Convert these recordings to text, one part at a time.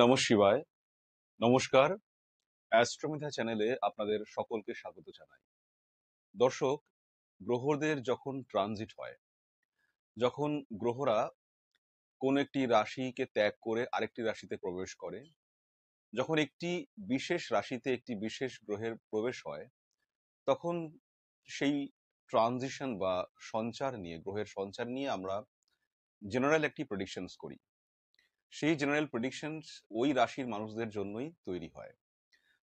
নমঃ শিবায়। নমস্কার। অ্যাস্ট্রোমিথা চ্যানেলে আপনাদের সকলকে স্বাগত জানাই। দর্শক, গ্রহদের যখন ট্রানজিট হয়, যখন গ্রহরা কোন একটি রাশিকে ত্যাগ করে আরেকটি রাশিতে প্রবেশ করে, যখন একটি বিশেষ রাশিতে একটি বিশেষ গ্রহের প্রবেশ হয়, তখন সেই ট্রানজিশন বা সঞ্চার নিয়ে, গ্রহের সঞ্চার নিয়ে আমরা জেনারেল একটি প্রেডিকশনস করি। সেই জেনারেল প্রেডিকশনস ওই রাশির মানুষদের জন্যই তৈরি হয়।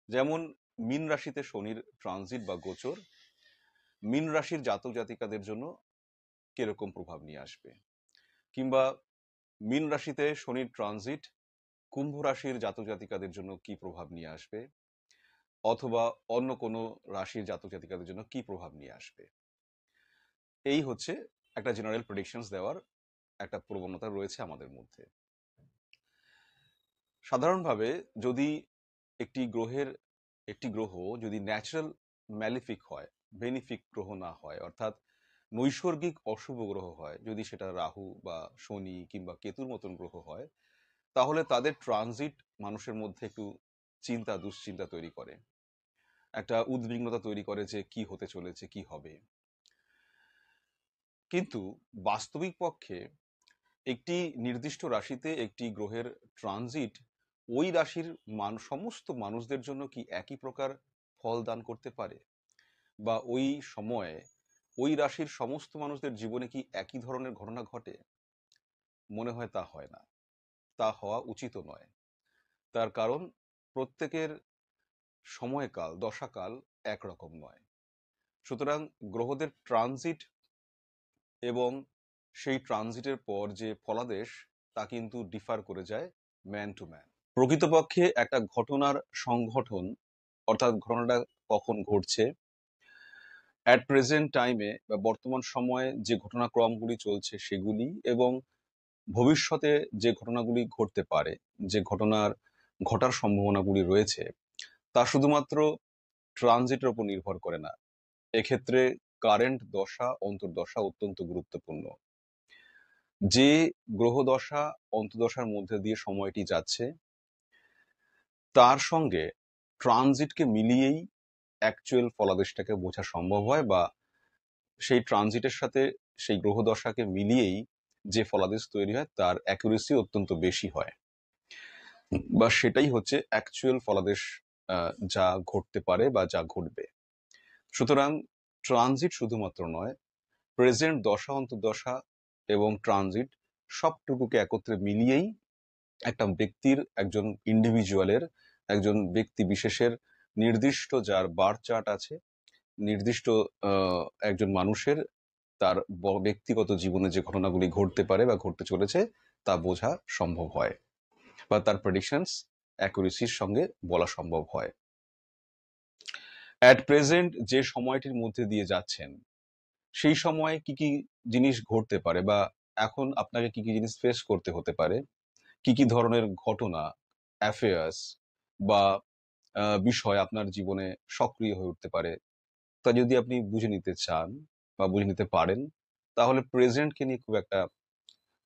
যেমন মীন রাশিতে শনির ট্রানজিট বা গোচর মীন রাশির জাতক জাতিকাদের জন্য কিরকম প্রভাব নিয়ে আসবে, কিংবা মীন রাশিতে শনির ট্রানজিট কুম্ভ রাশির জাতক জাতিকাদের জন্য কি প্রভাব নিয়ে আসবে, অথবা অন্য কোনো রাশির জাতক জাতিকাদের জন্য কি প্রভাব নিয়ে আসবে। এই হচ্ছে একটা জেনারেল প্রেডিকশনস দেওয়ার একটা প্রবণতা রয়েছে আমাদের মধ্যে। সাধারণভাবে যদি একটি গ্রহ যদি ন্যাচারাল ম্যালিফিক হয়, বেনিফিক গ্রহ না হয়, অর্থাৎ নৈসর্গিক অশুভ গ্রহ হয়, যদি সেটা রাহু বা শনি কিংবা কেতুর মতন গ্রহ হয়, তাহলে তাদের ট্রানজিট মানুষের মধ্যে একটু চিন্তা দুশ্চিন্তা তৈরি করে, একটা উদ্বিগ্নতা তৈরি করে যে কি হতে চলেছে, কি হবে। কিন্তু বাস্তবিক পক্ষে একটি নির্দিষ্ট রাশিতে একটি গ্রহের ট্রানজিট ওই রাশির সমস্ত মানুষদের জন্য কি একই প্রকার ফল দান করতে পারে, বা ওই সময়ে ওই রাশির সমস্ত মানুষদের জীবনে কি একই ধরনের ঘটনা ঘটে? মনে হয় তা হয় না, তা হওয়া উচিত নয়। তার কারণ প্রত্যেকের সময়কাল দশাকাল একরকম নয়। সুতরাং গ্রহদের ট্রানজিট এবং সেই ট্রানজিটের পর যে ফলাদেশ তা কিন্তু ডিফার করে যায় ম্যান টু ম্যান। প্রকৃতপক্ষে একটা ঘটনার সংঘটন, অর্থাৎ ঘটনাটা কখন ঘটছে, অ্যাট প্রেজেন্ট টাইমে বা বর্তমান সময়ে যে ঘটনাক্রমগুলি চলছে সেগুলি, এবং ভবিষ্যতে যে ঘটনাগুলি ঘটতে পারে, যে ঘটার সম্ভাবনাগুলি রয়েছে, তা শুধুমাত্র ট্রানজিটের উপর নির্ভর করে না। এক্ষেত্রে কারেন্ট দশা অন্তর্দশা অত্যন্ত গুরুত্বপূর্ণ। যে গ্রহ দশা অন্তর্দশার মধ্যে দিয়ে সময়টি যাচ্ছে, তার সঙ্গে ট্রানজিটকে মিলিয়েই অ্যাকচুয়াল ফলাদেশটাকে বোঝা সম্ভব হয়, বা সেই ট্রানজিটের সাথে সেই গ্রহ দশাকে মিলিয়েই যে ফলাদেশ তৈরি হয় তার অ্যাকুরেসি অত্যন্ত বেশি হয়, বা সেটাই হচ্ছে অ্যাকচুয়াল ফলাদেশ, যা ঘটতে পারে বা যা ঘটবে। সুতরাং ট্রানজিট শুধুমাত্র নয়, প্রেজেন্ট দশা অন্তর্দশা এবং ট্রানজিট সবটুকুকে একত্রে মিলিয়েই একটা ব্যক্তির, একজন ইন্ডিভিজুয়ালের, একজন ব্যক্তি বিশেষের নির্দিষ্ট যার বার্থ চার্ট আছে, নির্দিষ্ট একজন মানুষের তার ব্যক্তিগত জীবনে যে ঘটনাগুলি ঘটতে পারে বা ঘটতে চলেছে তা বোঝা সম্ভব হয়, বা তার প্রেডিকশনস অ্যাকুরেসির সঙ্গে বলা সম্ভব হয়। অ্যাট প্রেজেন্ট যে সময়টির মধ্যে দিয়ে যাচ্ছেন, সেই সময়ে কি কি জিনিস ঘটতে পারে, বা এখন আপনাকে কি কি জিনিস ফেস করতে হতে পারে, কি কি ধরনের ঘটনা, অ্যাফেয়ার্স বা বিষয় আপনার জীবনে সক্রিয় হয়ে উঠতে পারে, তা যদি আপনি বুঝে নিতে চান বা বুঝে নিতে পারেন, তাহলে প্রেজেন্টকে নিয়ে খুব একটা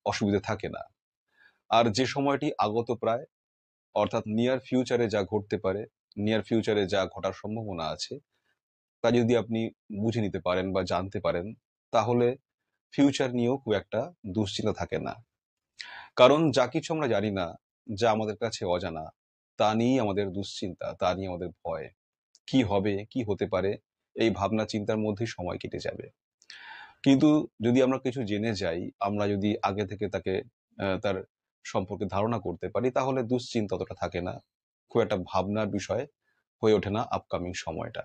অসুবিধা থাকে না। আর যে সময়টি আগত প্রায়, অর্থাৎ নিয়ার ফিউচারে যা ঘটতে পারে, নিয়ার ফিউচারে যা ঘটার সম্ভাবনা আছে, তা যদি আপনি বুঝে নিতে পারেন বা জানতে পারেন, তাহলে ফিউচার নিয়েও খুব একটা দুশ্চিন্তা থাকে না। কারণ যা কিছু আমরা জানি না, যা আমাদের কাছে অজানা, তা নিয়েই আমাদের দুশ্চিন্তা, তা নিয়ে আমাদের ভয়। কি হবে, কি হতে পারে, এই ভাবনা চিন্তার মধ্যেই সময় কেটে যাবে। কিন্তু যদি আমরা কিছু জেনে যাই, আমরা যদি আগে থেকে তার সম্পর্কে ধারণা করতে পারি, তাহলে দুশ্চিন্তা অতটা থাকে না, খুব একটা ভাবনার বিষয় হয়ে ওঠে না আপকামিং সময়টা।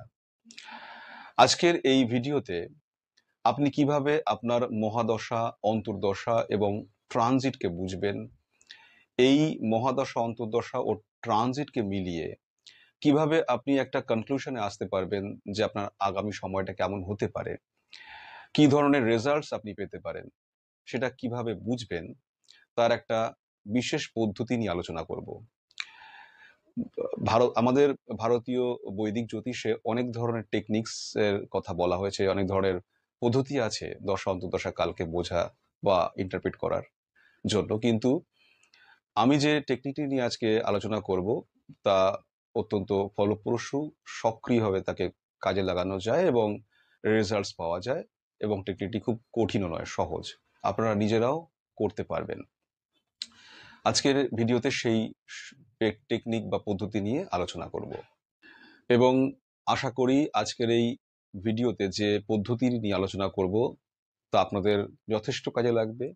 আজকের এই ভিডিওতে আপনি কিভাবে আপনার মহাদশা অন্তর্দশা এবং ট্রানজিটকে বুঝবেন, এই মহাদশা অন্তর্দশা ও ট্রানজিটকে মিলিয়ে কিভাবে আপনি একটা কনক্লুশনে আসতে পারবেন যে আপনার আগামী সময়টা কেমন হতে পারে, কি ধরনের রেজাল্টস আপনি পেতে পারেন, সেটা কিভাবে বুঝবেন, তার একটা বিশেষ পদ্ধতি নিয়ে আলোচনা করব। আমাদের ভারতীয় বৈদিক জ্যোতিষে অনেক ধরনের টেকনিক্স এর কথা বলা হয়েছে, অনেক ধরনের পদ্ধতি আছে দশা অন্তর্দশা কালকে বোঝা বা ইন্টারপ্রিট করার জন্য। কিন্তু আমি যে টেকনিকটি নিয়ে আজকে আলোচনা করব তা অত্যন্ত ফলপ্রসূ, সক্রিয়ভাবে তাকে কাজে লাগানো যায় এবং রেজাল্টস পাওয়া যায়, এবং টেকনিকটি খুব কঠিনও নয়, সহজ, আপনারা নিজেরাও করতে পারবেন। আজকের ভিডিওতে সেই টেকনিক বা পদ্ধতি নিয়ে আলোচনা করব, এবং আশা করি আজকের এই ভিডিওতে যে পদ্ধতি নিয়ে আলোচনা করব তা আপনাদের যথেষ্ট কাজে লাগবে।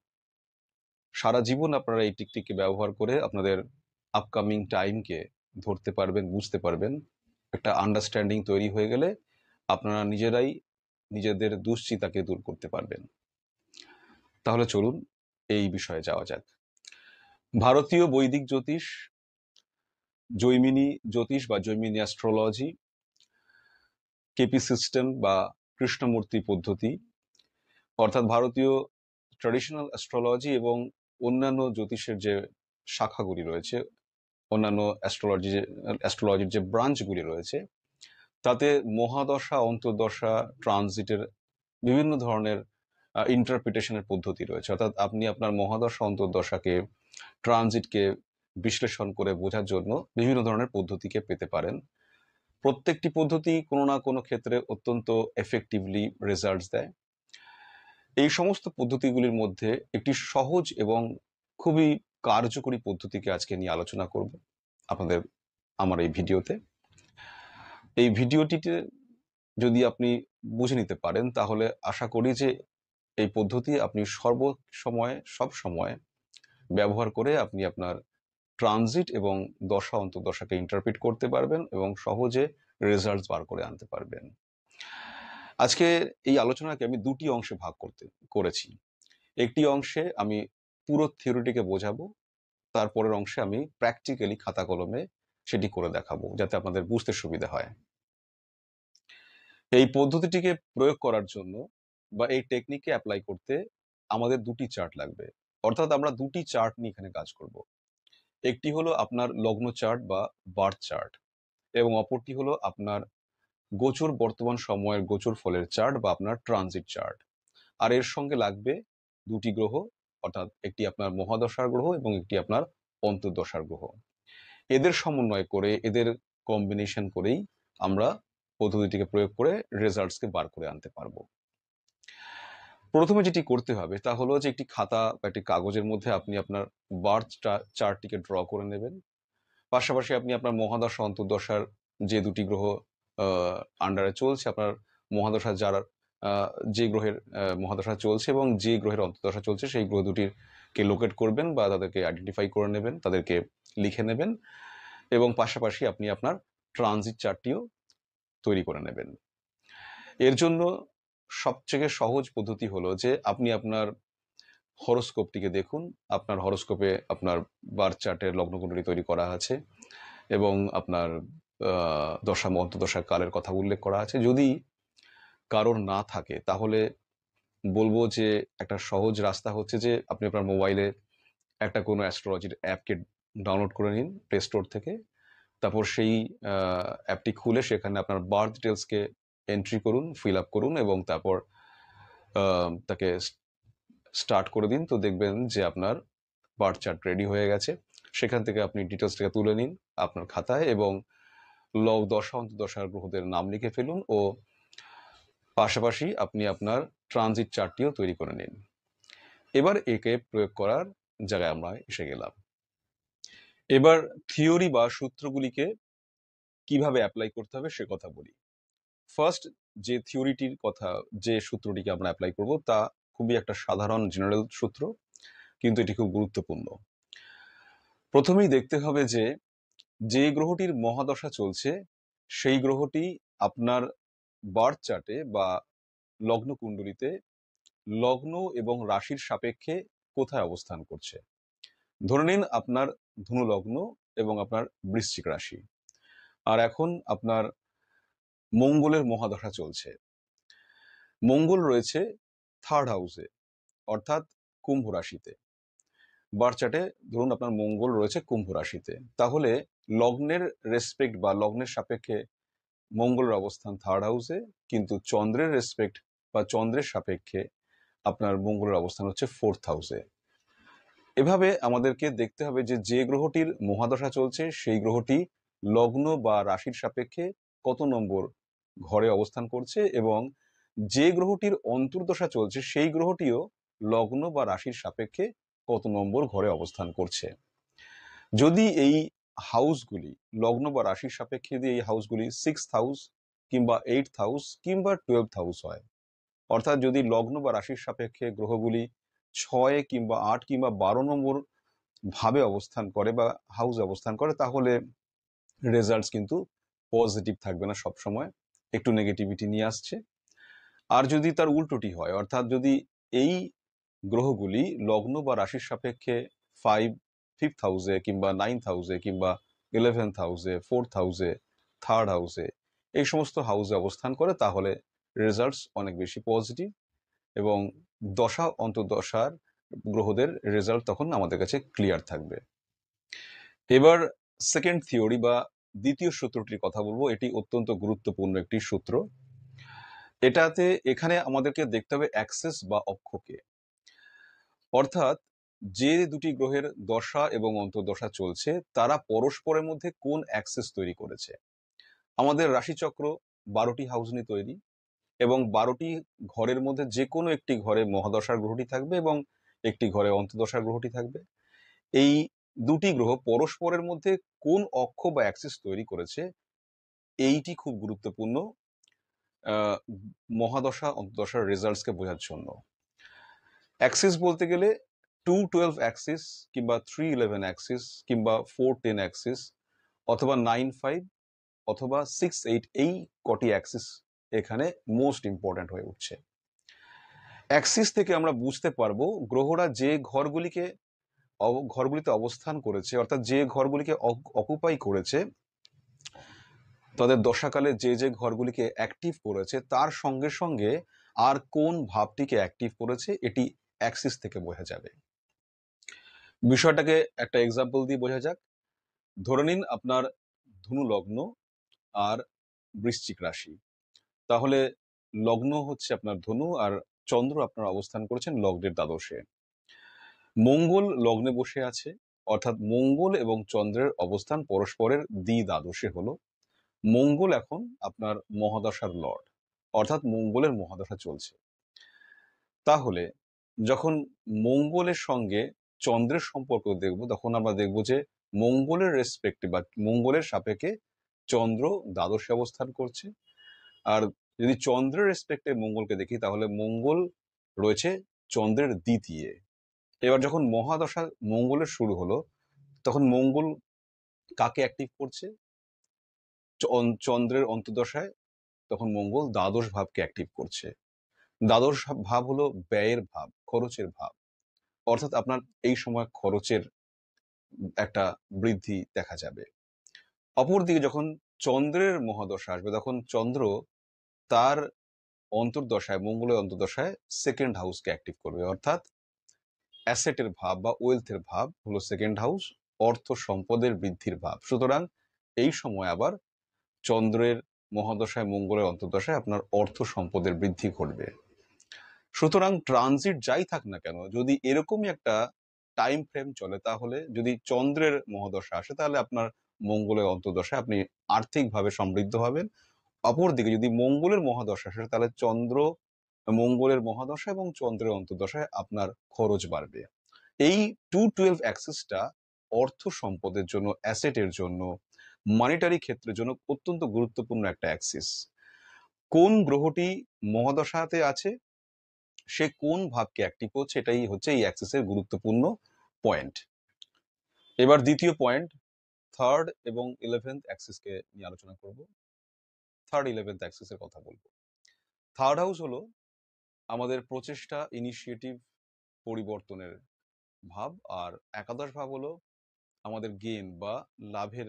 সারা জীবন আপনারা এই টেকনিককে ব্যবহার করে আপনাদের আপকামিং টাইমকে ধরতে পারবেন, বুঝতে পারবেন। একটা আন্ডারস্ট্যান্ডিং তৈরি হয়ে গেলে আপনারা নিজেরাই নিজেদের দুশ্চিন্তাকে দূর করতে পারবেন। তাহলে চলুন এই বিষয়ে যাওয়া যাক। ভারতীয় বৈদিক জ্যোতিষ, জৈমিনী জ্যোতিষ বা জৈমিনী অ্যাস্ট্রোলজি, কেপি সিস্টেম বা কৃষ্ণমূর্তি পদ্ধতি, অর্থাৎ ভারতীয় ট্র্যাডিশনাল অ্যাস্ট্রোলজি এবং অন্যান্য জ্যোতিষের যে শাখাগুলি রয়েছে, অন্যান্য অ্যাস্ট্রোলজির যে ব্রাঞ্চগুলি রয়েছে, তাতে মহাদশা, অন্তর্দশা, ট্রানজিটের বিভিন্ন ধরনের ইন্টারপ্রিটেশনের পদ্ধতি রয়েছে। অর্থাৎ আপনি আপনার মহাদশা, অন্তর্দশাকে, ট্রানজিটকে বিশ্লেষণ করে বোঝার জন্য বিভিন্ন ধরনের পদ্ধতিকে পেতে পারেন। প্রত্যেকটি পদ্ধতি কোনো না কোনো ক্ষেত্রে অত্যন্ত এফেক্টিভলি রেজাল্টস দেয়। এই সমস্ত পদ্ধতিগুলির মধ্যে একটি সহজ এবং খুবই কার্যকরী পদ্ধতিকে আজকে নিয়ে আলোচনা করব আপনাদের আমার এই ভিডিওতে। এই ভিডিওটিতে যদি আপনি বুঝে নিতে পারেন, তাহলে আশা করি যে এই পদ্ধতি আপনি সর্বসময় সব সময় ব্যবহার করে আপনি আপনার ট্রানজিট এবং দশা অন্তর্দশাকে ইন্টারপ্রিট করতে পারবেন এবং সহজে রেজাল্টস বার করে আনতে পারবেন। আজকে এই আলোচনাকে আমি দুটি অংশে ভাগ করেছি। একটি অংশে আমি পুরো থিওরিটিকে বোঝাবো, তারপরের অংশে আমি প্র্যাকটিক্যালি খাতা কলমে সেটি করে দেখাবো, যাতে আপনাদের বুঝতে সুবিধা হয়। এই পদ্ধতিটিকে প্রয়োগ করার জন্য বা এই টেকনিককে অ্যাপ্লাই করতে আমাদের দুটি চার্ট লাগবে। অর্থাৎ আমরা দুটি চার্ট নিয়ে এখানে কাজ করব। একটি হলো আপনার লগ্ন চার্ট বা বার্থ চার্ট, এবং অপরটি হলো আপনার গোচর, বর্তমান সময়ের গোচর ফলের চার্ট বা আপনার ট্রানজিট চার্ট। আর এর সঙ্গে লাগবে দুটি গ্রহ, অর্থাৎ একটি আপনার মহাদশার গ্রহ এবং একটি আপনার অন্তর্দশার গ্রহ। এদের সমন্বয় করে, এদের কম্বিনেশন করেই আমরা পদ্ধতিটিকে প্রয়োগ করে রেজাল্টসকে বার করে আনতে পারবো। প্রথমে যেটি করতে হবে তা হলো যে একটি খাতা বা একটি কাগজের মধ্যে আপনি আপনার বার্থ চার্টটিকে ড্র করে নেবেন। পাশাপাশি আপনি আপনার মহাদশা, অন্তর্দশার যে দুটি গ্রহ আন্ডারে চলছে, আপনার মহাদশা যার যে গ্রহের মহাদশা চলছে এবং যে গ্রহের অন্তর্দশা চলছে, সেই গ্রহ দুটিকে লোকেট করবেন বা তাদেরকে আইডেন্টিফাই করে নেবেন, তাদেরকে লিখে নেবেন, এবং পাশাপাশি আপনি আপনার ট্রানজিট চার্টটিও তৈরি করে নেবেন। এর জন্য সবথেকে সহজ পদ্ধতি হলো যে আপনি আপনার হরোস্কোপটিকে দেখুন। আপনার হরোস্কোপে আপনার বার্থ চার্টের লগ্নকুণ্ডলী তৈরি করা আছে এবং আপনার দশা, অন্তর্দশা কালের কথা উল্লেখ করা আছে। যদি কারোর না থাকে তাহলে বলবো যে একটা সহজ রাস্তা হচ্ছে যে আপনি আপনার মোবাইলে একটা কোনো অ্যাস্ট্রোলজির অ্যাপকে ডাউনলোড করে নিন প্লে স্টোর থেকে। তারপর সেই অ্যাপটি খুলে সেখানে আপনার বার্থ ডিটেলসকে এন্ট্রি করুন, ফিল আপ করুন, এবং তারপর তাকে স্টার্ট করে দিন। তো দেখবেন যে আপনার বার্থ চার্ট রেডি হয়ে গেছে। সেখান থেকে আপনি ডিটেলসটাকে তুলে নিন আপনার খাতায় এবং দশা, অন্তর্দশার গ্রহদের নাম লিখে ফেলুন, ও পাশাপাশি আপনি আপনার ট্রানজিট চার্টটিও তৈরি করে নিন। এবার একে প্রয়োগ করার জায়গায় আমরা এসে গেলাম। এবার থিওরি বা সূত্রগুলিকে কিভাবে অ্যাপ্লাই করতে হবে সে কথা বলি। ফার্স্ট যে থিওরিটির কথা, যে সূত্রটিকে আমরা অ্যাপ্লাই করব তা খুবই একটা সাধারণ জেনারেল সূত্র, কিন্তু এটি খুব গুরুত্বপূর্ণ। প্রথমেই দেখতে হবে যে যে গ্রহটির মহাদশা চলছে সেই গ্রহটি আপনার বার্থ চার্টে বা লগ্ন কুণ্ডলিতে লগ্ন এবং রাশির সাপেক্ষে কোথায় অবস্থান করছে। ধরে নিন আপনার ধনু লগ্ন এবং আপনার বৃশ্চিক রাশি, আর এখন আপনার মঙ্গলের মহাদশা চলছে। মঙ্গল রয়েছে থার্ড হাউসে, অর্থাৎ কুম্ভ রাশিতে। বার্থ চার্টে ধরুন আপনার মঙ্গল রয়েছে কুম্ভ রাশিতে, তাহলে লগ্নের রেসপেক্ট বা লগ্নের সাপেক্ষে মঙ্গলের অবস্থান থার্ড হাউসে, কিন্তু চন্দ্রের রেসপেক্ট বা চন্দ্রের সাপেক্ষে আপনার মঙ্গলের অবস্থান হচ্ছে ফোর্থ হাউসে। এভাবে আমাদেরকে দেখতে হবে যে যে গ্রহটির মহাদশা চলছে সেই গ্রহটি লগ্ন বা রাশির সাপেক্ষে কত নম্বর ঘরে অবস্থান করছে, এবং যে গ্রহটির অন্তর্দশা চলছে সেই গ্রহটিও লগ্ন বা রাশির সাপেক্ষে কত নম্বর ঘরে অবস্থান করছে। যদি এই হাউসগুলি লগ্ন বা রাশির সাপেক্ষে যদি এই হাউসগুলি 6th হাউস কিংবা 8th হাউস কিংবা 12th হাউস হয়, অর্থাৎ যদি লগ্ন বা রাশির সাপেক্ষে গ্রহগুলি 6 কিংবা 8 কিংবা 12 নম্বর ভাবে অবস্থান করে বা হাউসে অবস্থান করে, তাহলে রেজাল্টস কিন্তু পজিটিভ থাকবে না, সব সময় একটু নেগেটিভিটি নিয়ে আসছে। আর যদি তার উল্টোটি হয়, অর্থাৎ যদি এই গ্রহগুলি লগ্ন বা রাশির সাপেক্ষে 5th হাউসে কিংবা 9th হাউসে কিংবা 11th হাউসে, 4th হাউসে, 3rd হাউসে, এই সমস্ত হাউসে অবস্থান করে, তাহলে রেজাল্টস অনেক বেশি পজিটিভ, এবং দশা অন্তর্দশার গ্রহদের রেজাল্ট তখন আমাদের কাছে ক্লিয়ার থাকবে। এবার সেকেন্ড থিওরি বা দ্বিতীয় সূত্রটির কথা বলবো। এটি অত্যন্ত গুরুত্বপূর্ণ একটি সূত্র। এখানে আমাদেরকে দেখতে হবে অ্যাক্সেস বা অক্ষকে, অর্থাৎ যে দুটি গ্রহের দশা এবং অন্তর্দশা চলছে তারা পরস্পরের মধ্যে কোন অ্যাক্সেস তৈরি করেছে। আমাদের রাশিচক্র 12টি হাউস নিয়ে তৈরি, এবং 12টি ঘরের মধ্যে যে কোনো একটি ঘরে মহাদশার গ্রহটি থাকবে এবং একটি ঘরে অন্তর্দশার গ্রহটি থাকবে। এই দুটি গ্রহ পরস্পরের মধ্যে কোন অক্ষ বা অ্যাক্সিস তৈরি করেছে, এইটি খুব গুরুত্বপূর্ণ মহাদশা অন্তর্দশার রেজাল্টসকে বোঝার জন্য। অ্যাক্সিস বলতে গেলে 212 অ্যাক্সিস কিংবা 311 অ্যাক্সিস কিংবা 410 অ্যাক্সিস অথবা 95 অথবা 68, এই কটি অ্যাক্সিস এখানে মোস্ট ইম্পর্ট্যান্ট হয়ে উঠছে। অ্যাক্সিস থেকে আমরা বুঝতে পারবো গ্রহরা যে ঘরগুলিতে অবস্থান করেছে, অর্থাৎ যে ঘরগুলিকে অকুপাই করেছে, তাদের দশাকালে যে যে ঘরগুলিকে অ্যাক্টিভ করেছে তার সঙ্গে সঙ্গে আর কোন ভাবটিকে অ্যাক্টিভ করেছে, এটি অ্যাক্সিস থেকে বোঝা যাবে। বিষয়টাকে একটা এক্সাম্পল দিয়ে বোঝা যাক। ধরে নিন আপনার ধনু লগ্ন আর বৃশ্চিক রাশি, তাহলে লগ্ন হচ্ছে আপনার ধনু আর চন্দ্র আপনার অবস্থান করেছেন লগ্নের দ্বাদশে। মঙ্গল লগ্নে বসে আছে, অর্থাৎ মঙ্গল এবং চন্দ্রের অবস্থান পরস্পরের দ্বাদশে হলো। মঙ্গল এখন আপনার মহাদশার লর্ড, অর্থাৎ মঙ্গলের মহাদশা চলছে। তাহলে যখন মঙ্গলের সঙ্গে চন্দ্রের সম্পর্ক দেখব, তখন আমরা দেখব যে মঙ্গলের রেসপেক্টে বা মঙ্গলের সাপেক্ষে চন্দ্র দ্বাদশে অবস্থান করছে। আর যদি চন্দ্রের রেসপেক্টে মঙ্গলকে দেখি, তাহলে মঙ্গল রয়েছে চন্দ্রের দ্বিতীয়। এবার যখন মহাদশা মঙ্গলের শুরু হলো, তখন মঙ্গল কাকে অ্যাক্টিভ করছে? চন্দ্রের অন্তর্দশায় তখন মঙ্গল দ্বাদশ ভাবকে অ্যাক্টিভ করছে। দ্বাদশ ভাব হলো ব্যয়ের ভাব, খরচের ভাব, অর্থাৎ আপনার এই সময় খরচের একটা বৃদ্ধি দেখা যাবে। অপরদিকে যখন চন্দ্রের মহাদশা আসবে, তখন চন্দ্র তার অন্তর্দশায়, মঙ্গলের অন্তর্দশায় সেকেন্ড হাউসকে অ্যাক্টিভ করবে, অর্থাৎ অ্যাসেটের ভাব বা ওয়েলথের ভাব হলো সেকেন্ড হাউস, অর্থ সম্পদের বৃদ্ধির ভাব। সুতরাং এই সময় আবার চন্দ্রের মহাদশায়, মঙ্গলের অন্তর্দশায় আপনার অর্থ সম্পদের বৃদ্ধি ঘটবে। সুতরাং ট্রানজিট যাই থাক না কেন, যদি এরকমই একটা টাইম ফ্রেম চলে, তাহলে যদি চন্দ্রের মহাদশা আসে, তাহলে আপনার মঙ্গলের অন্তর্দশায় আপনি আর্থিকভাবে সমৃদ্ধ হবেন। অপরদিকে যদি মঙ্গলের মহাদশা আসে, তাহলে মঙ্গলের মহাদশা এবং চন্দ্রের অন্তর্দশায় আপনার খরচ বাড়বে। এই 212 অ্যাক্সিসটা অর্থ সম্পদের জন্য, অ্যাসেটের জন্য, মানিটারি ক্ষেত্রের জন্য অত্যন্ত গুরুত্বপূর্ণ একটা অ্যাক্সিস। কোন গ্রহটি মহাদশাতে আছে, সে কোন ভাবকে অ্যাক্টিভ করছে, এটাই হচ্ছে এই অ্যাক্সিসের গুরুত্বপূর্ণ পয়েন্ট। এবার দ্বিতীয় পয়েন্ট, 3rd এবং 11th অ্যাক্সিসকে নিয়ে আলোচনা করব। 3rd 11th অ্যাক্সিসের কথা বলবো। 3rd হাউস হলো আমাদের প্রচেষ্টা, ইনিশিয়েটিভ, পরিবর্তনের ভাব, আর একাদশ ভাব হলো আমাদের গেন বা লাভের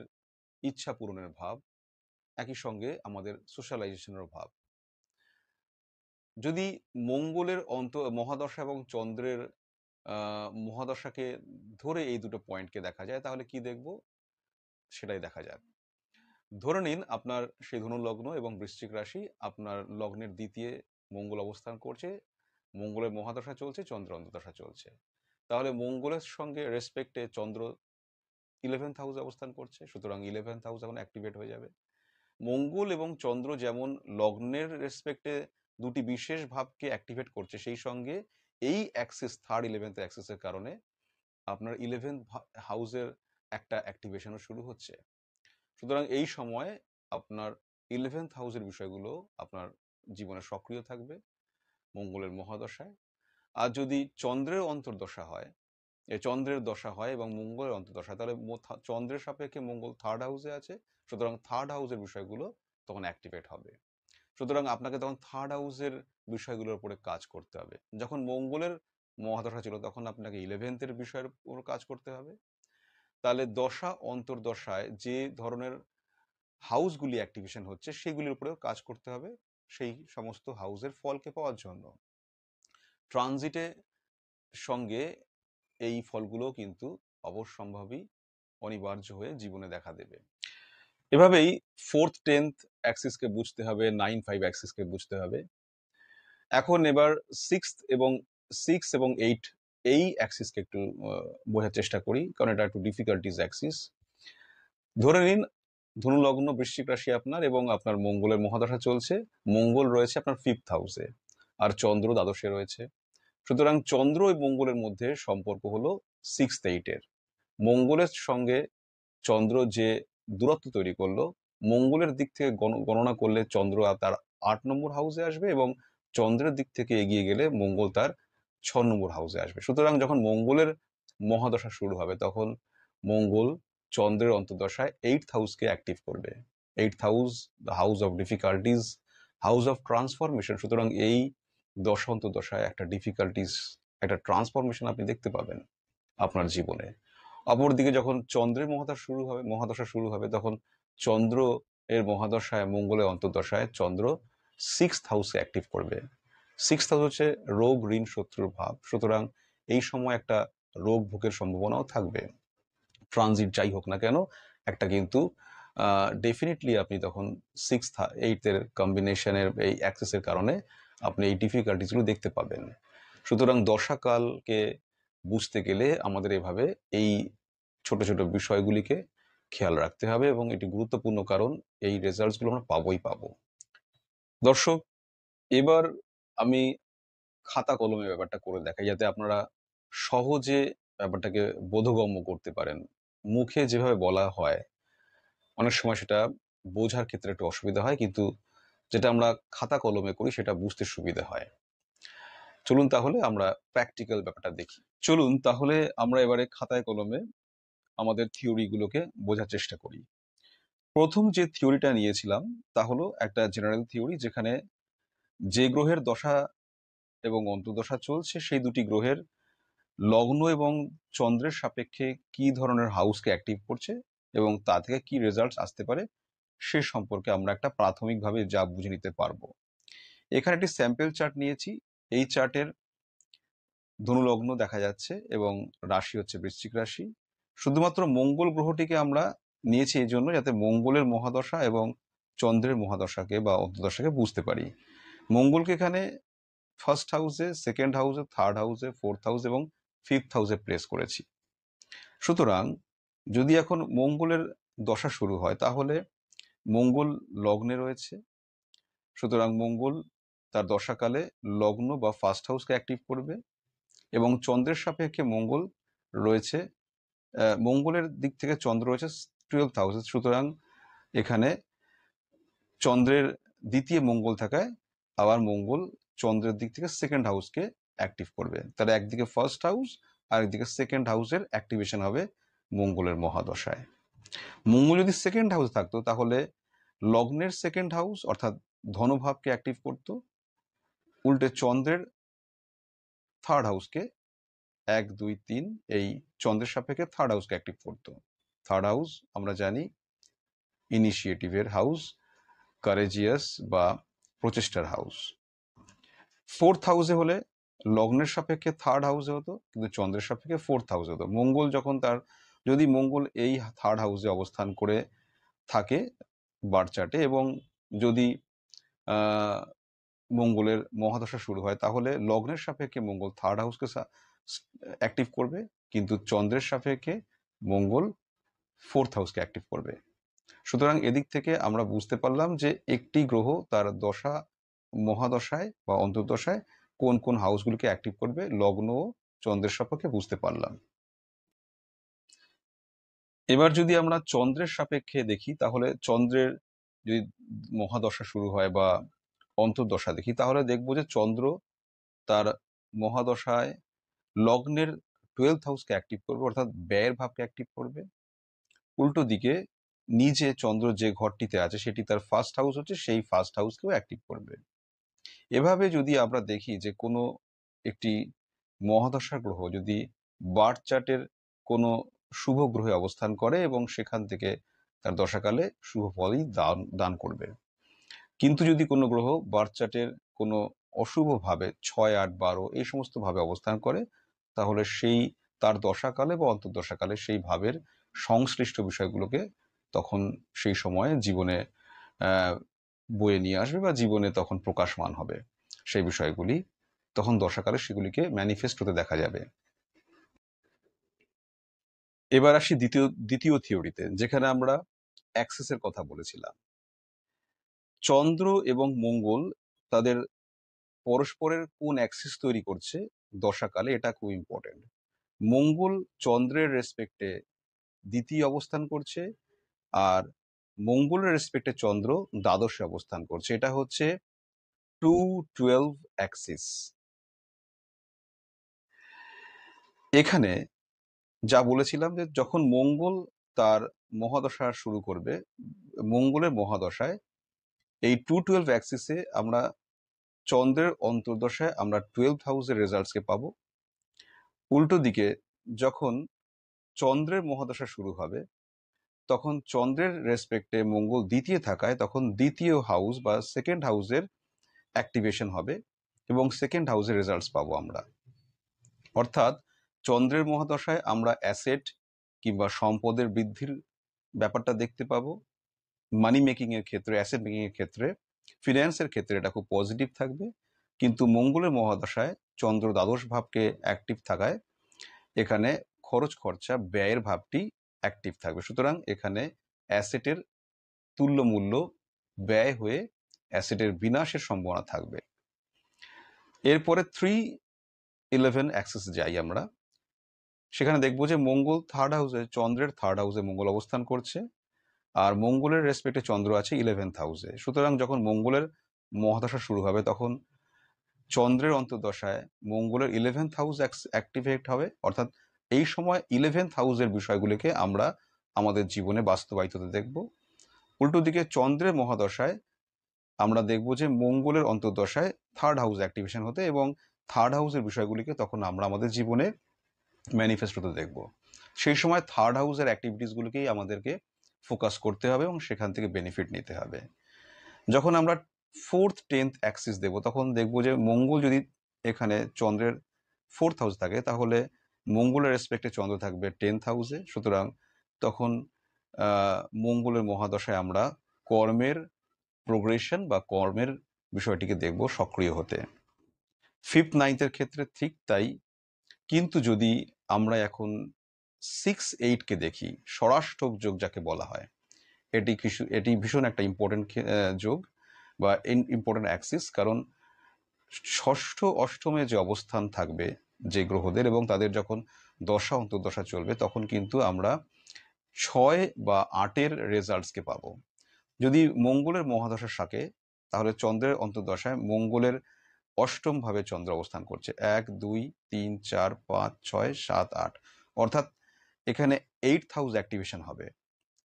ইচ্ছা পূরণের ভাব, একই সঙ্গে আমাদের সোশ্যালাইজেশনের ভাব। যদি মঙ্গলের মহাদশা এবং চন্দ্রের মহাদশাকে ধরে এই দুটো পয়েন্টকে দেখা যায়, তাহলে কি দেখব সেটাই দেখা যাক। ধরে নিন আপনার সেই ধনু লগ্ন এবং বৃশ্চিক রাশি, আপনার লগ্নের দ্বিতীয় মঙ্গল অবস্থান করছে, মঙ্গলের মহাদশা চলছে, চন্দ্র অন্তর্দশা চলছে। তাহলে মঙ্গলের সঙ্গে রেসপেক্টে চন্দ্র 11th হাউসে অবস্থান করছে, সুতরাং 11th হাউস এখন অ্যাক্টিভেট হয়ে যাবে। মঙ্গল এবং চন্দ্র যেমন লগ্নের রেসপেক্টে দুটি বিশেষ ভাবকে অ্যাক্টিভেট করছে, সেই সঙ্গে এই অ্যাক্সিস, থার্ড 11th অ্যাক্সিসের কারণে আপনার 11th হাউসের একটা অ্যাক্টিভেশনও শুরু হচ্ছে। সুতরাং এই সময় আপনার 11th হাউসের বিষয়গুলো আপনার জীবনে সক্রিয় থাকবে মঙ্গলের মহাদশায়। আর যদি চন্দ্রের অন্তর্দশা হয়, চন্দ্রের দশা হয় এবং মঙ্গলের অন্তর্দশা, তাহলে চন্দ্রের সাপেক্ষে মঙ্গল থার্ড হাউসে আছে, সুতরাং থার্ড হাউসের বিষয়গুলো তখন অ্যাক্টিভেট হবে। সুতরাং আপনাকে তখন থার্ড হাউসের বিষয়গুলোর উপরে কাজ করতে হবে। যখন মঙ্গলের মহাদশা ছিল তখন আপনাকে 11th বিষয়ের উপর কাজ করতে হবে। তাহলে দশা অন্তর্দশায় যে ধরনের হাউসগুলি অ্যাক্টিভেশন হচ্ছে সেগুলির উপরেও কাজ করতে হবে সেই সমস্ত হাউসের ফলকে পাওয়ার জন্য। ট্রানজিটে সঙ্গে এই ফলগুলো কিন্তু অবশ্যম্ভাবী, অনিবার্য হয়ে জীবনে দেখা দেবে। এভাবেই 4th 10th অ্যাক্সিসকে বুঝতে হবে, 9-5 অ্যাক্সিসকে বুঝতে হবে। এখন এবার 6 এবং 8 এই অ্যাক্সিসকে একটু বোঝার চেষ্টা করি, কারণ এটা একটু ডিফিকাল্টিজ অ্যাক্সিস। ধরে নিন ধনু লগ্ন, বৃশ্চিক রাশি আপনার, এবং আপনার মঙ্গলের মহাদশা চলছে। মঙ্গল রয়েছে আপনার 5th হাউসে আর চন্দ্র দ্বাদশে রয়েছে। সুতরাং চন্দ্র ও মঙ্গলের মধ্যে সম্পর্ক হলো 6th 8-এর। মঙ্গলের সঙ্গে চন্দ্র যে দূরত্ব তৈরি করলো, মঙ্গলের দিক থেকে গণনা করলে চন্দ্র তার 8 নম্বর হাউসে আসবে এবং চন্দ্রের দিক থেকে এগিয়ে গেলে মঙ্গল তার 6 নম্বর হাউসে আসবে। সুতরাং যখন মঙ্গলের মহাদশা শুরু হবে তখন মঙ্গল চন্দ্রের অন্তর্দশায় 8th হাউসকে অ্যাক্টিভ করবে। 8th house, the house of difficulties, house of transformation. সুতরাং এই দশা অন্তর্দশায় একটা ডিফিকাল্টিজ, একটা ট্রান্সফরমেশন আপনি দেখতে পাবেন আপনার জীবনে। অপরদিকে যখন চন্দ্রের মহাদশা শুরু হবে তখন চন্দ্র এর মহাদশায়, মঙ্গলের অন্তর্দশায় চন্দ্র 6th হাউসে অ্যাক্টিভ করবে। 6th হাউস হচ্ছে রোগ, ঋণ, শত্রুর ভাব। সুতরাং এই সময় একটা রোগ ভোগের সম্ভাবনাও থাকবে। ট্রানজিট যাই হোক না কেন, একটা কিন্তু ডেফিনেটলি আপনি তখন 6th 8-এর কম্বিনেশনের এই অ্যাক্সেসের কারণে আপনি এই ডিফিকাল্টিসগুলো দেখতে পাবেন। সুতরাং দশাকালকে বুঝতে গেলে আমাদের এভাবে এই ছোট ছোট বিষয়গুলিকে খেয়াল রাখতে হবে, এবং এটি গুরুত্বপূর্ণ কারণ এই রেজাল্টসগুলো আমরা পাবো। দর্শক, এবার আমি খাতা কলমে ব্যাপারটা করে দেখাই যাতে আপনারা সহজে ব্যাপারটাকে বোধগম্য করতে পারেন। মুখে যেভাবে বলা হয় অনেক সময় সেটা বোঝার ক্ষেত্রে একটু অসুবিধা হয়, কিন্তু যেটা আমরা খাতা কলমে করি সেটা বুঝতে সুবিধা হয়। চলুন তাহলে আমরা প্র্যাকটিক্যাল ব্যাপারটা দেখি। চলুন তাহলে আমরা এবারে খাতায় কলমে আমাদের থিওরিগুলোকে বোঝার চেষ্টা করি। প্রথম যে থিওরিটা নিয়েছিলাম তা হলো একটা জেনারেল থিওরি, যেখানে যে গ্রহের দশা এবং অন্তর্দশা চলছে সেই দুটি গ্রহের লগ্ন এবং চন্দ্রের সাপেক্ষে কি ধরনের হাউসকে অ্যাক্টিভ করছে এবং তা থেকে কি রেজাল্টস আসতে পারে সে সম্পর্কে আমরা একটা প্রাথমিকভাবে যা বুঝে নিতে পারবো। এখানে একটি স্যাম্পল চার্ট নিয়েছি। এই চার্টের ধনুলগ্ন দেখা যাচ্ছে এবং রাশি হচ্ছে বৃশ্চিক রাশি। শুধুমাত্র মঙ্গল গ্রহটিকে আমরা নিয়েছি এই জন্য যাতে মঙ্গলের মহাদশা এবং চন্দ্রের মহাদশাকে বা অন্তর্দশাকে বুঝতে পারি। মঙ্গলকে এখানে ফার্স্ট হাউসে, সেকেন্ড হাউসে, থার্ড হাউসে, 4th হাউস এবং 5th হাউসে প্লেস করেছি। সুতরাং যদি এখন মঙ্গলের দশা শুরু হয় তাহলে মঙ্গল লগ্নে রয়েছে। সুতরাং মঙ্গল তার দশাকালে লগ্ন বা ফার্স্ট হাউসকে অ্যাক্টিভ করবে এবং চন্দ্রের সাপেক্ষে মঙ্গল রয়েছে, মঙ্গলের দিক থেকে চন্দ্র রয়েছে 12th হাউসে। সুতরাং এখানে চন্দ্রের দ্বিতীয় মঙ্গল থাকায় আবার মঙ্গল চন্দ্রের দিক থেকে সেকেন্ড হাউসকে অ্যাক্টিভ করবে। তাহলে একদিকে ফার্স্ট হাউস আর একদিকে সেকেন্ড হাউসের অ্যাক্টিভেশন হবে মঙ্গলের মহাদশায়। মঙ্গল যদি সেকেন্ড হাউস থাকতো তাহলে লগ্নের সেকেন্ড হাউস অর্থাৎ ধনভাবকে অ্যাক্টিভ করত, উল্টে চন্দ্রের থার্ড হাউসকে 1, 2, 3 এই চন্দ্রের সাপেক্ষে থার্ড হাউসকে অ্যাক্টিভ করত। থার্ড হাউস আমরা জানি ইনিশিয়েটিভের হাউস, কারেজিয়াস বা প্রচেষ্টার হাউস। 4th হাউসে হলে লগ্নের সাপেক্ষে থার্ড হাউসে হতো, কিন্তু চন্দ্রের সাপেক্ষে 4th হাউসে হতো। মঙ্গল যখন যদি মঙ্গল এই থার্ড হাউসে অবস্থান করে থাকে বার্থ চার্টে এবং যদি মঙ্গলের মহাদশা শুরু হয় তাহলে লগ্নের সাপেক্ষে মঙ্গল থার্ড হাউসকে অ্যাক্টিভ করবে, কিন্তু চন্দ্রের সাপেক্ষে মঙ্গল 4th হাউসকে অ্যাক্টিভ করবে। সুতরাং এদিক থেকে আমরা বুঝতে পারলাম যে একটি গ্রহ তার দশা মহাদশায় বা অন্তর্দশায় কোন কোন হাউসগুলিকে অ্যাক্টিভ করবে লগ্ন ও চন্দ্রের সাপেক্ষে বুঝতে পারলাম। এবার যদি আমরা চন্দ্রের সাপেক্ষে দেখি, তাহলে চন্দ্রের যদি মহাদশা শুরু হয় বা অন্তর্দশা দেখি, তাহলে দেখবো যে চন্দ্র তার মহাদশায় লগ্নের 12th হাউসকে অ্যাক্টিভ করবে, অর্থাৎ ব্যয়ের ভাবকে অ্যাক্টিভ করবে। উল্টো দিকে নিজে চন্দ্র যে ঘরটিতে আছে সেটি তার ফার্স্ট হাউস হচ্ছে, সেই ফার্স্ট হাউসকেও অ্যাক্টিভ করবে। এভাবে যদি আমরা দেখি যে কোনো একটি মহাদশার গ্রহ যদি বার্থ চার্টের কোনো শুভ গ্রহে অবস্থান করে এবং সেখান থেকে তার দশাকালে শুভ ফলই দান দান করবে, কিন্তু যদি কোনো গ্রহ বার্থ চার্টের কোনো অশুভ ভাবে 6, 8, 12 এই সমস্ত ভাবে অবস্থান করে, তাহলে সেই তার দশাকালে বা অন্তর্দশাকালে সেই ভাবের সংশ্লিষ্ট বিষয়গুলোকে তখন সেই সময়ে জীবনে বয়ে নিয়ে আসবে বা জীবনে তখন প্রকাশমান হবে সেই বিষয়গুলি, তখন দশাকালে সেগুলিকে ম্যানিফেস্ট হতে দেখা যাবে। এবার আসি দ্বিতীয় থিওরিতে, যেখানে আমরা অ্যাক্সেসের কথা বলেছিলাম। চন্দ্র এবং মঙ্গল তাদের পরস্পরের কোন অ্যাক্সিস তৈরি করছে দশাকালে, এটা খুব ইম্পর্টেন্ট। মঙ্গল চন্দ্রের রেসপেক্টে দ্বিতীয় অবস্থান করছে, আর মঙ্গলের রেসপেক্টে চন্দ্র দ্বাদশে অবস্থান করছে। এটা হচ্ছে 2-12 অ্যাক্সিস। এখানে যা বলেছিলাম যে যখন মঙ্গল তার মহাদশা শুরু করবে, মঙ্গলের মহাদশায় এই 2-12 অ্যাক্সিসে আমরা চন্দ্রের অন্তর্দশায় আমরা 12th হাউসের রেজাল্টসকে পাবো। উল্টো দিকে যখন চন্দ্রের মহাদশা শুরু হবে, তখন চন্দ্রের রেসপেক্টে মঙ্গল দ্বিতীয় থাকায় তখন দ্বিতীয় হাউস বা সেকেন্ড হাউসের অ্যাক্টিভেশন হবে এবং সেকেন্ড হাউসের রেজাল্টস পাবো আমরা। অর্থাৎ চন্দ্রের মহাদশায় আমরা অ্যাসেট কিংবা সম্পদের বৃদ্ধির ব্যাপারটা দেখতে পাবো। মানি মেকিং এর ক্ষেত্রে, অ্যাসেট মেকিং এর ক্ষেত্রে, ফিন্যান্সের ক্ষেত্রে এটা খুব পজিটিভ থাকবে। কিন্তু মঙ্গলের মহাদশায় চন্দ্র দ্বাদশ ভাবকে অ্যাক্টিভ থাকায় এখানে খরচ খরচা ব্যয়ের ভাবটি অ্যাক্টিভ থাকবে। সুতরাং এখানে অ্যাসেটের তুল্য মূল্য ব্যয় হয়ে অ্যাসেটের বিনাশের সম্ভাবনা থাকবে। এরপরে 3-11 অ্যাক্সেস যাই আমরা, সেখানে দেখবো যে মঙ্গল থার্ড হাউসে, চন্দ্রের থার্ড হাউসে মঙ্গল অবস্থান করছে, আর মঙ্গলের রেসপেক্টে চন্দ্র আছে 11th হাউসে। সুতরাং যখন মঙ্গলের মহাদশা শুরু হবে তখন চন্দ্রের অন্তর্দশায় মঙ্গলের 11th হাউস অ্যাক্টিভেট হবে, অর্থাৎ এই সময় 11th হাউসের বিষয়গুলিকে আমরা আমাদের জীবনে বাস্তবায়িত হতে দেখব। উল্টো দিকে চন্দ্রের মহাদশায় আমরা দেখব যে মঙ্গলের অন্তর্দশায় থার্ড হাউস অ্যাক্টিভেশন হতে এবং থার্ড হাউসের বিষয়গুলিকে তখন আমরা আমাদের জীবনে ম্যানিফেস্ট হতে দেখব। সেই সময় থার্ড হাউসের অ্যাক্টিভিটিসগুলোকেই আমাদেরকে ফোকাস করতে হবে এবং সেখান থেকে বেনিফিট নিতে হবে। যখন আমরা 4th 10th অ্যাক্সিস দেব, তখন দেখব যে মঙ্গল যদি এখানে চন্দ্রের 4th হাউস থাকে, তাহলে মঙ্গলের রেসপেক্টে চন্দ্র থাকবে 10th হাউসে। সুতরাং তখন মঙ্গলের মহাদশায় আমরা কর্মের প্রোগ্রেশন বা কর্মের বিষয়টিকে দেখব সক্রিয় হতে। 5th 9th এর ক্ষেত্রে ঠিক তাই, কিন্তু যদি আমরা এখন 6-8কে দেখি, ষড়াষ্টক যোগ যাকে বলা হয়, এটি ভীষণ একটা ইম্পর্টেন্ট যোগ বা ইম্পর্টেন্ট অ্যাক্সিস। কারণ ষষ্ঠ অষ্টমে যে অবস্থান থাকবে যে গ্রহদের এবং তাদের যখন দশা অন্তর্দশা চলবে, তখন কিন্তু আমরা 6 বা 8-এর রেজাল্টসকে পাবো। যদি মঙ্গলের মহাদশা থাকে, তাহলে চন্দ্রের অন্তর্দশায় মঙ্গলের অষ্টম ভাবে চন্দ্র অবস্থান করছে, 1, 2, 3, 4, 5, 6, 7, 8, অর্থাৎ এখানে 8th হাউস অ্যাক্টিভেশন হবে।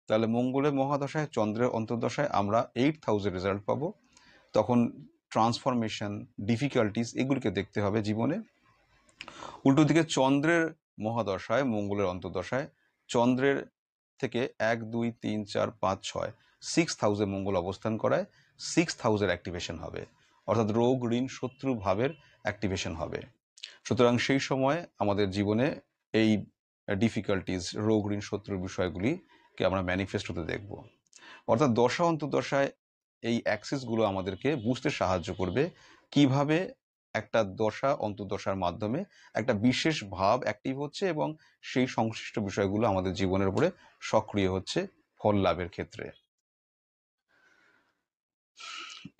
তাহলে মঙ্গলের মহাদশায় চন্দ্রের অন্তর্দশায় আমরা 8th হাউসের রেজাল্ট পাবো। তখন ট্রান্সফরমেশন, ডিফিকাল্টিস এগুলিকে দেখতে হবে জীবনে। উল্টো দিকে চন্দ্রের মহাদশায় মঙ্গলের অন্তর্দশায় চন্দ্রের থেকে 1, 2, 3, 4, 5, 6 6th হাউসে মঙ্গল অবস্থান করায় 6th হাউসের অ্যাক্টিভেশন হবে, অর্থাৎ রোগ ঋণ শত্রু ভাবের অ্যাক্টিভেশন হবে। সুতরাং সেই সময় আমাদের জীবনে এই ডিফিকাল্টিস, রোগ ঋণ শত্রুর বিষয়গুলিকে আমরা ম্যানিফেস্ট হতে দেখব। অর্থাৎ দশা অন্তর্দশায় এই অ্যাক্সিসগুলো আমাদেরকে বুঝতে সাহায্য করবে কিভাবে একটা দশা অন্তর্দশার মাধ্যমে একটা বিশেষ ভাব অ্যাক্টিভ হচ্ছে এবং সেই সংশ্লিষ্ট বিষয়গুলো আমাদের জীবনের উপরে সক্রিয় হচ্ছে ফল লাভের ক্ষেত্রে।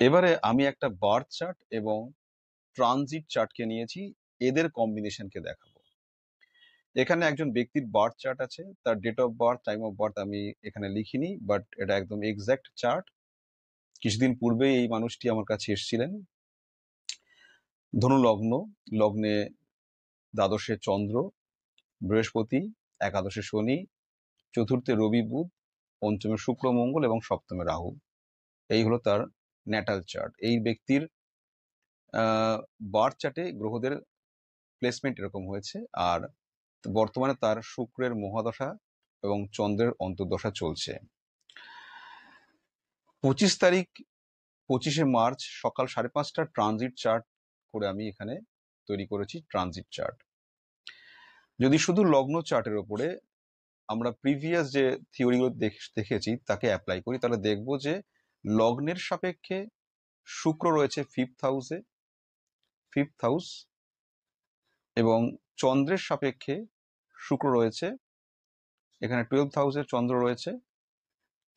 এবারে আমি একটা বার্থ চার্ট এবং ট্রানজিট চার্টকে নিয়েছি, এদের কম্বিনেশনকে দেখাবো। এখানে একজন ব্যক্তির বার্থ চার্ট আছে, তার date of birth, time of birth আমি এখানে লিখিনি, বাট এটা একদম এক্সাক্ট চার্ট। কিছুদিন পূর্বে এই মানুষটি আমার কাছে এসেছিলেন। ধনু লগ্ন, লগ্নে দ্বাদশে চন্দ্র, বৃহস্পতি, একাদশে শনি, চতুর্থে রবি বুধ, পঞ্চমে শুক্র মঙ্গল এবং সপ্তমে রাহু। এই হলো তার ন্যাটাল চার্ট। এই ব্যক্তির বার্থ চার্টে গ্রহদের প্লেসমেন্ট এরকম হয়েছে, আর বর্তমানে তার শুক্রের মহাদশা এবং চন্দ্রের অন্তর্দশা চলছে। 25 মার্চ সকাল 5:30 ট্রানজিট চার্ট করে আমি এখানে তৈরি করেছি ট্রানজিট চার্ট। যদি শুধু লগ্ন চার্টের ওপরে আমরা প্রিভিয়াস যে থিওরিগুলো দেখেছি তাকে অ্যাপ্লাই করি, তাহলে দেখব যে লগ্নের সাপেক্ষে শুক্র রয়েছে ফিফথ হাউস, এবং চন্দ্রের সাপেক্ষে শুক্র রয়েছে এখানে 12th হাউসে, চন্দ্র রয়েছে।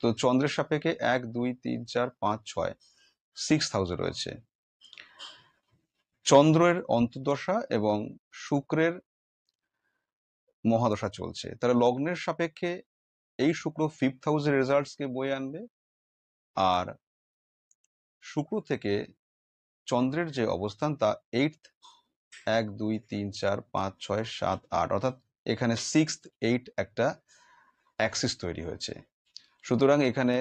তো চন্দ্রের সাপেক্ষে 1 2 3 4 5 6 6th হাউসে রয়েছে। চন্দ্রের অন্তর্দশা এবং শুক্রের মহাদশা চলছে, তাহলে লগ্নের সাপেক্ষে এই শুক্র ফিফথ হাউসের রেজাল্টসকে বয়ে আনবে, আর শুক্র থেকে চন্দ্রের যে অবস্থান তা 8th, 1 2 3 4 5 6 7 8, অর্থাৎ এখানে 6th 8 একটা অ্যাক্সিস তৈরি হয়েছে। সুতরাং এখানে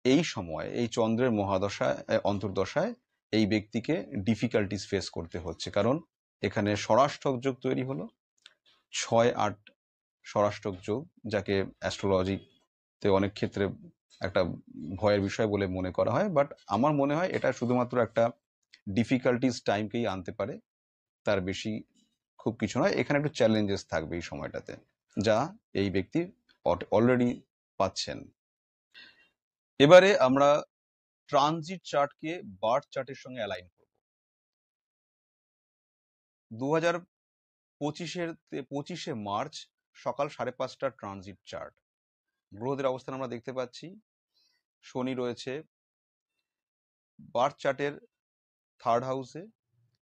এই সময় এই চন্দ্রের মহাদশায় অন্তর্দশায় এই ব্যক্তিকে ডিফিকাল্টিস ফেস করতে হচ্ছে, কারণ এখানে ষড়াষ্টক যোগ তৈরি হলো, 6-8 ষড়াষ্টক যোগ, যাকে অ্যাস্ট্রোলজিতে অনেক ক্ষেত্রে একটা ভয়ের বিষয় বলে মনে করা হয়, বাট আমার মনে হয় এটা শুধুমাত্র একটা ডিফিকাল্টিস টাইমকেই আনতে পারে, তার বেশি খুব কিছু নয়। এখানে একটু চ্যালেঞ্জেস থাকবে এই সময়টাতে, যা এই ব্যক্তি অলরেডি পাচ্ছেন। এবারে আমরা ট্রানজিট চার্টকে বার্থ চার্টের সঙ্গে অ্যালাইন করব। 25 মার্চ সকাল 5:30 ট্রানজিট চার্ট। গ্রহদের অবস্থান আমরা দেখতে পাচ্ছি। শনি রয়েছে বার্থ চার্টের 3rd হাউসে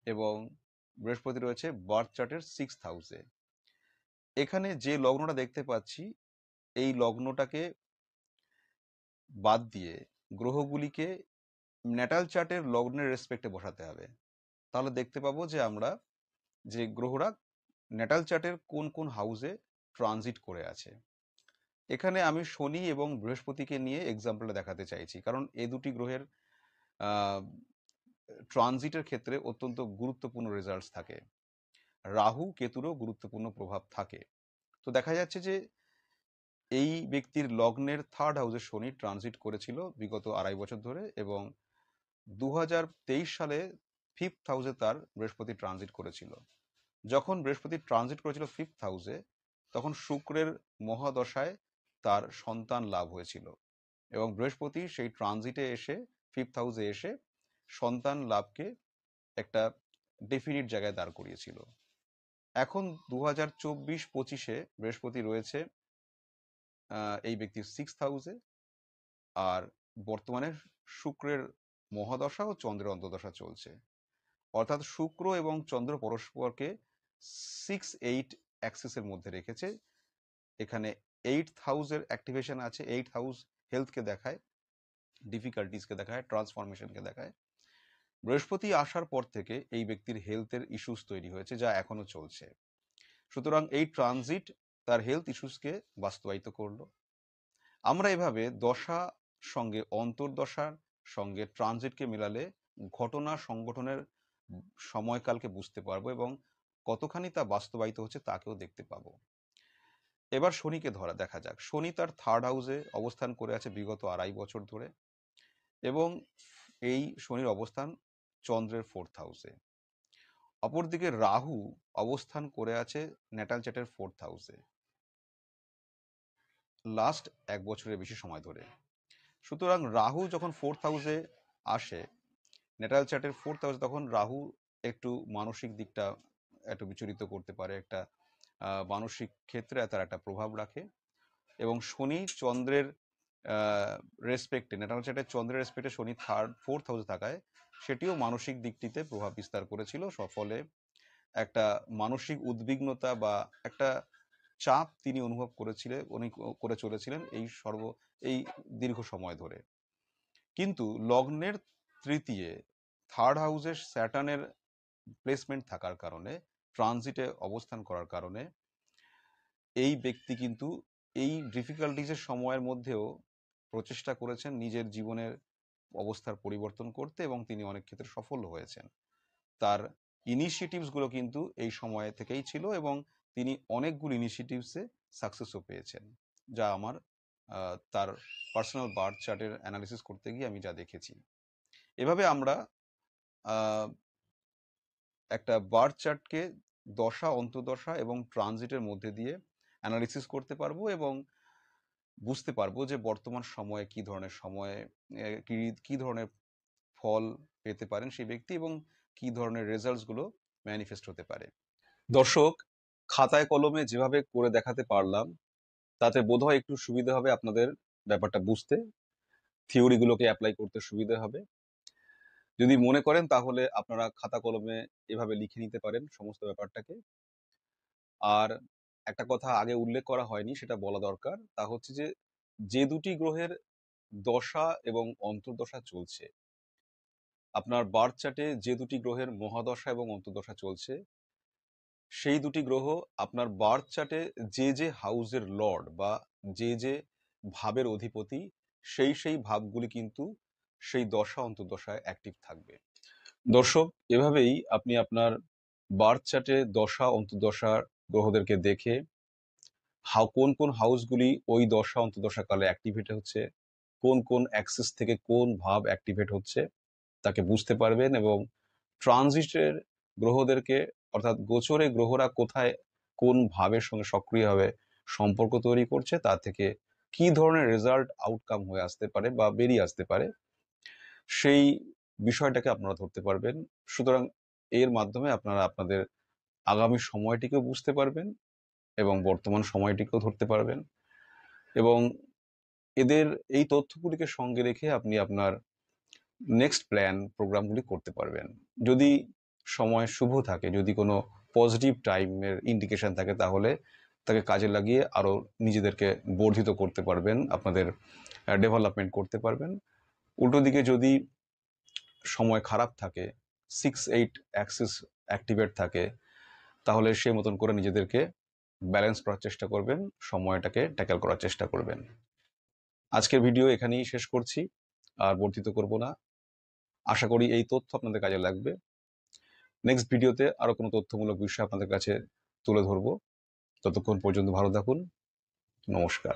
এবং বৃহস্পতি রয়েছে বার্থ চার্টের 6th হাউসে। এখানে যে লগ্নটা দেখতে পাচ্ছি, এই লগ্নটাকে বাদ দিয়ে গ্রহগুলিকে ন্যাটাল চার্টের লগ্নের রেসপেক্টে বসাতে হবে। তাহলে দেখতে পাবো যে আমরা যে গ্রহরা ন্যাটাল চার্টের কোন কোন হাউসে ট্রানজিট করে আছে। এখানে আমি শনি এবং বৃহস্পতিকে নিয়ে এক্সাম্পলটা দেখাতে চাইছি, কারণ এই দুটি গ্রহের ট্রানজিটের ক্ষেত্রে অত্যন্ত গুরুত্বপূর্ণ রেজাল্টস থাকে। রাহু কেতুরও গুরুত্বপূর্ণ প্রভাব থাকে। তো দেখা যাচ্ছে যে এই ব্যক্তির লগ্নের 3rd হাউসে শনি ট্রানজিট করেছিল বিগত 2.5 বছর ধরে, এবং 2023 সালে 5th হাউসে তার বৃহস্পতি ট্রানজিট করেছিল। যখন বৃহস্পতি ট্রানজিট করেছিল 5th হাউসে, তখন শুক্রের মহাদশায় তার সন্তান লাভ হয়েছিল, এবং বৃহস্পতি সেই ট্রানজিটে এসে 5th হাউসে এসে সন্তান লাভকে একটা ডেফিনিট জায়গায় দাঁড় করিয়েছিল। এখন 2024-25-এ বৃহস্পতি রয়েছে এই ব্যক্তির 6th হাউসে, আর বর্তমানে শুক্রের মহাদশা ও চন্দ্রের অন্তর্দশা চলছে, অর্থাৎ শুক্র এবং চন্দ্র পরস্পরকে 6-8 অ্যাক্সিসের মধ্যে রেখেছে। এখানে 8th হাউসের অ্যাক্টিভেশন আছে। 8th হাউস হেলথকে দেখায়, ডিফিকাল্টিসকে দেখায়, ট্রান্সফরমেশনকে দেখায়। বৃহস্পতি আসার পর থেকে এই ব্যক্তির হেলথের ইস্যুস তৈরি হয়েছে, যা এখনো চলছে। সুতরাং এই ট্রানজিট তার হেলথ ইস্যুসকে বাস্তবায়িত করলো। আমরা এভাবে দশা সঙ্গে অন্তর্দশার সঙ্গে ট্রানজিটকে মেলালে ঘটনা সংগঠনের সময়কালকে বুঝতে পারবো এবং কতখানি তা বাস্তবায়িত হচ্ছে তাকেও দেখতে পাবো। এবার শনিকে দেখা যাক। শনি তার 3rd হাউসে অবস্থান করে আছে বিগত 2.5 বছর ধরে, এবং এই শনির অবস্থান চন্দ্রের 4th হাউসে। অপরদিকে রাহু অবস্থান করে আছে ন্যাটাল চার্টের 4th হাউসে লাস্ট 1 বছরের বেশি সময় ধরে। সুতরাং রাহু যখন 4th হাউসে আসে, ন্যাটাল চার্টের 4th হাউসে, তখন রাহু একটু মানসিক দিকটা একটু বিচলিত করতে পারে, একটা মানসিক ক্ষেত্রে তার একটা প্রভাব রাখে। এবং শনি চন্দ্রের রেসপেক্টে, এটা হচ্ছে একটা চন্দ্রের রেসপেক্টে শনি 4th হাউসে থাকায় সেটিও মানসিক দিকটিতে প্রভাব বিস্তার করেছিল। ফলে একটা মানসিক উদ্বিগ্নতা বা একটা চাপ তিনি অনুভব করেছিলেন, উনি করে চলেছিলেন এই দীর্ঘ সময় ধরে। কিন্তু লগ্নের তৃতীয় 3rd হাউসে স্যাটার্নের প্লেসমেন্ট থাকার কারণে, ট্রানজিটে অবস্থান করার কারণে এই ব্যক্তি কিন্তু এই ডিফিকাল্টিজের সময়ের মধ্যেও প্রচেষ্টা করেছেন নিজের জীবনের অবস্থার পরিবর্তন করতে, এবং তিনি অনেক ক্ষেত্রে সফল হয়েছেন। তার ইনিশিয়েটিভসগুলো কিন্তু এই সময় থেকেই ছিল, এবং তিনি অনেকগুলো ইনিশিয়েটিভসে সাকসেসও পেয়েছেন, যা আমার তার পার্সোনাল বার্থ চার্টের অ্যানালিসিস করতে গিয়ে আমি যা দেখেছি। এভাবে আমরা একটা বার্থ চার্টকে দশা, অন্তর্দশা এবং ট্রানজিটের মধ্যে দিয়ে অ্যানালিসিস করতে পারবো, এবং বুঝতে পারবো যে বর্তমান সময়ে কি ধরনের সময়ে কি ধরনের ফল পেতে পারেন সেই ব্যক্তি, এবং কি ধরনের রেজাল্টস গুলো ম্যানিফেস্ট হতে পারে। দর্শক, খাতায় কলমে যেভাবে করে দেখাতে পারলাম তাতে বোধহয় একটু সুবিধা হবে আপনাদের ব্যাপারটা বুঝতে, থিওরিগুলোকে অ্যাপ্লাই করতে সুবিধা হবে। যদি মনে করেন তাহলে আপনারা খাতা কলমে এভাবে লিখে নিতে পারেন সমস্ত ব্যাপারটাকে। আর একটা কথা আগে উল্লেখ করা হয়নি, সেটা বলা দরকার, তা হচ্ছে যে যে দুটি গ্রহের দশা এবং অন্তর্দশা চলছে, আপনার বার্থ চার্টে যে দুটি গ্রহের মহাদশা এবং অন্তর্দশা চলছে, সেই দুটি গ্রহ আপনার বার্থ চার্টে যে যে হাউসের লর্ড বা যে যে ভাবের অধিপতি, সেই ভাবগুলি কিন্তু সেই দশা অন্তর্দশায় অ্যাক্টিভ থাকবে। দর্শক, এভাবেই আপনি আপনার বার্থ চার্টে দশা অন্তর্দশার গ্রহদেরকে দেখে কোন কোন হাউসগুলি ওই দশা অন্তর্দশা কালে অ্যাক্টিভেট হচ্ছে, কোন কোন অ্যাক্সিস থেকে কোন ভাব অ্যাক্টিভেট হচ্ছে তাকে বুঝতে পারবেন, এবং ট্রানজিটের গ্রহদেরকে, অর্থাৎ গোচরে গ্রহরা কোথায় কোন ভাবের সঙ্গে সক্রিয়ভাবে সম্পর্ক তৈরি করছে, তা থেকে কি ধরনের রেজাল্ট আউটকাম হয়ে আসতে পারে বা বেরিয়ে আসতে পারে, সেই বিষয়টাকে আপনারা ধরতে পারবেন। সুতরাং এর মাধ্যমে আপনারা আপনাদের আগামী সময়টিকেও বুঝতে পারবেন এবং বর্তমান সময়টিকেও ধরতে পারবেন, এবং এদের এই তথ্যগুলিকে সঙ্গে রেখে আপনি আপনার নেক্সট প্ল্যান প্রোগ্রামগুলি করতে পারবেন। যদি সময় শুভ থাকে, যদি কোনো পজিটিভ টাইমের ইন্ডিকেশন থাকে, তাহলে তাকে কাজে লাগিয়ে আরও নিজেদেরকে বর্ধিত করতে পারবেন, আপনাদের ডেভেলপমেন্ট করতে পারবেন। উল্টো দিকে যদি সময় খারাপ থাকে, 6-8 অ্যাক্সিস অ্যাক্টিভেট থাকে, তাহলে সেই মতন করে নিজেদেরকে ব্যালেন্স করার চেষ্টা করবেন, সময়টাকে ট্যাকেল করার চেষ্টা করবেন। আজকের ভিডিও এখানেই শেষ করছি, আর বর্ধিত করব না। আশা করি এই তথ্য আপনাদের কাজে লাগবে। নেক্সট ভিডিওতে আরো কোনো তথ্যমূলক বিষয় আপনাদের কাছে তুলে ধরবো। ততক্ষণ পর্যন্ত ভালো থাকুন। নমস্কার।